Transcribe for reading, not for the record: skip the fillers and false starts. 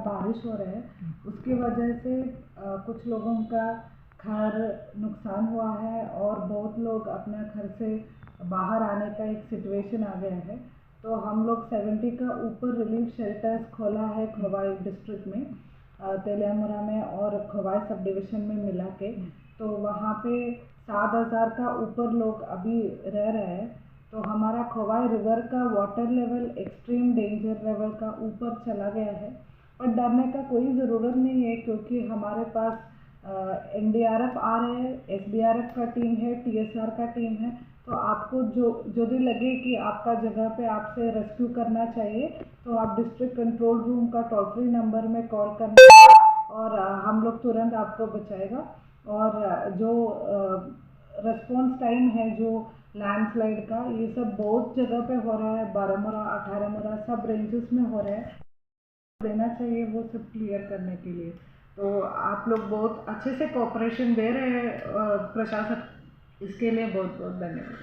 बारिश हो रहा है, उसकी वजह से कुछ लोगों का घर नुकसान हुआ है और बहुत लोग अपने घर से बाहर आने का एक सिचुएशन आ गया है। तो हम लोग 70 का ऊपर रिलीफ शेल्टर्स खोला है खोवाई डिस्ट्रिक्ट में, तेलियामुरा में और खोवाई सब डिवीज़न में मिला के। तो वहाँ पे 7,000 का ऊपर लोग अभी रह रहे हैं। तो हमारा खोवाई रिवर का water level extreme danger level का ऊपर चला गया है, पर डरने का कोई ज़रूरत नहीं है क्योंकि हमारे पास NDRF आ रहे हैं, SDRF का टीम है, TSR का टीम है। तो आपको जो भी लगे कि आपका जगह पे आपसे रेस्क्यू करना चाहिए तो आप डिस्ट्रिक्ट कंट्रोल रूम का टोल फ्री नंबर में कॉल करना और हम लोग तुरंत आपको बचाएगा। और जो रिस्पॉन्स टाइम है जो लैंडस्लाइड का, ये सब बहुत जगह पे हो रहा है, 12 18 सब रेंजेस में हो रहा है, देना चाहिए वो सब क्लियर करने के लिए। तो आप लोग बहुत अच्छे से कोऑपरेशन दे रहे हैं प्रशासन, इसके लिए बहुत बहुत धन्यवाद।